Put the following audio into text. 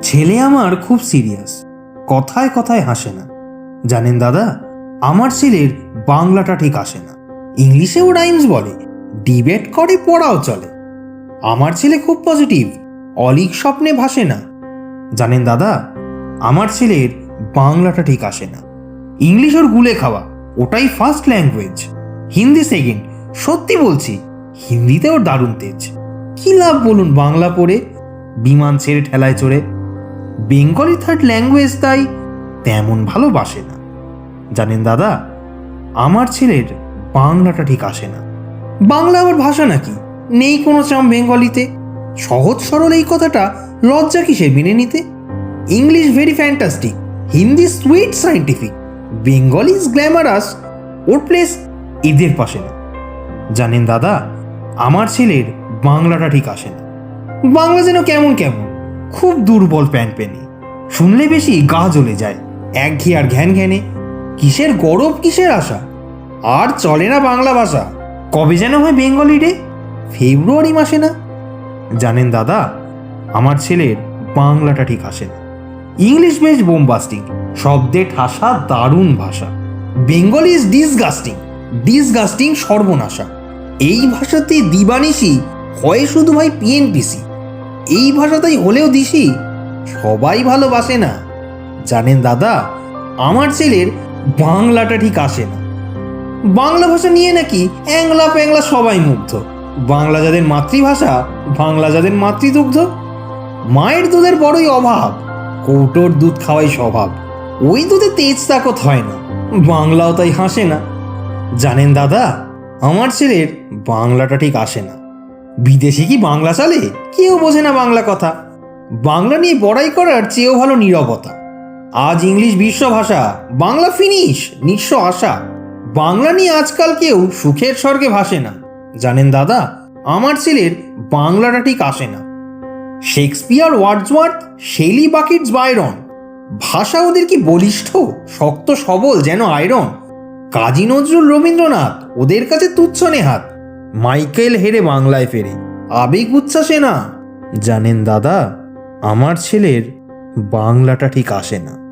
ছেলে আমার খুব সিরিয়াস, কথায় কথায় হাসে না। জানেন দাদা, আমার ছেলের বাংলাটা ঠিক আসে না। ইংলিশেও রাইমস বলে, ডিবেট করে, পড়াও চলে। আমার ছেলে খুব পজিটিভ, অলিক স্বপ্নে ভাসে না। জানেন দাদা, আমার ছেলের বাংলাটা ঠিক আসে না। ইংলিশ ওর গুলে খাওয়া, ওটাই ফার্স্ট ল্যাঙ্গুয়েজ। হিন্দি সেকেন্ড, সত্যি বলছি, হিন্দিতে ওর দারুণ তেজ। কি লাভ বলুন বাংলা পড়ে, বিমান ছেড়ে ঠেলায় চড়ে। বেঙ্গলি থার্ড ল্যাঙ্গুয়েজ, তাই তেমন ভালোবাসে না। জানেন দাদা, আমার ছেলের বাংলাটা ঠিক আসে না। বাংলা আবার ভাষা নাকি? নেই কোনো চাম বেঙ্গলিতে। সহজ সরল এই কথাটা লজ্জা কিসে মেনে নিতে? English very fantastic, Hindi sweet scientific, Bengali is glamorous, or place এদের পাশে না। জানেন দাদা, আমার ছেলের বাংলাটা ঠিক আসে না। বাংলা যেন কেমন কেমন, খুব দুর্বল প্যান পেনে। শুনলে বেশি গা জ্বলে যায়, একঘেয়ে আর ঘ্যান ঘ্যানে। কিসের গরব, কিসের আশা, আর চলে না বাংলা ভাষা। কবে যেন হয় বেঙ্গলি ডে, ফেব্রুয়ারি মাসে না। জানেন দাদা, আমার ছেলের বাংলাটা ঠিক আসে না। ইংলিশ বেশ বোমবাস্টিং, শব্দে ঠাসা দারুণ ভাষা। বেঙ্গলি ইজ ডিসগাস্টিং, ডিসগাস্টিং সর্বনাশা। এই ভাষাতে দিবানিশি হয় শুধু ভাই পিএনপিসি। এই ভাষাতেই হলেও দিশি, সবাই ভালোবাসে না। জানেন দাদা, আমার ছেলের বাংলাটা ঠিক আসে না। বাংলা ভাষা নিয়ে নাকি অ্যাংলা প্যাংলা সবাই মুগ্ধ। বাংলা যাদের মাতৃভাষা, বাংলা যাদের মাতৃদুগ্ধ। মায়ের দুধের বড়ই অভাব, কৌটোর দুধ খাওয়াই স্বভাব। ওই দুধে তেজ তাকত হয় না, বাংলাও তাই হাসে না। জানেন দাদা, আমার ছেলের বাংলাটা ঠিক আসে না। বিদেশে কি বাংলা চলে? কেউ বোঝে না বাংলা কথা। বাংলা নিয়ে বড়াই করার চেয়েও ভালো নীরবতা। আজ ইংলিশ বিশ্ব ভাষা, বাংলা ফিনিশ, নিঃস্ব আশা। বাংলা নিয়ে আজকাল কেউ সুখের স্বর্গে ভাসে না। জানেন দাদা, আমার ছেলের বাংলাটা ঠিক আসে না। শেক্সপিয়ার, ওয়ার্ডসওয়ার্থ, শেলি, বাকিটস, বায়রন, ভাষা ওদের কি বলিষ্ঠ, শক্ত সবল যেন আয়রন। কাজী নজরুল, রবীন্দ্রনাথ, ওদের কাছে তুচ্ছ নেহাত। মাইকেল হেরে বাংলায় ফেরে, আবেগ উচ্ছ্বাসে না। জানেন দাদা, আমার ছেলের বাংলাটা ঠিক আসে না।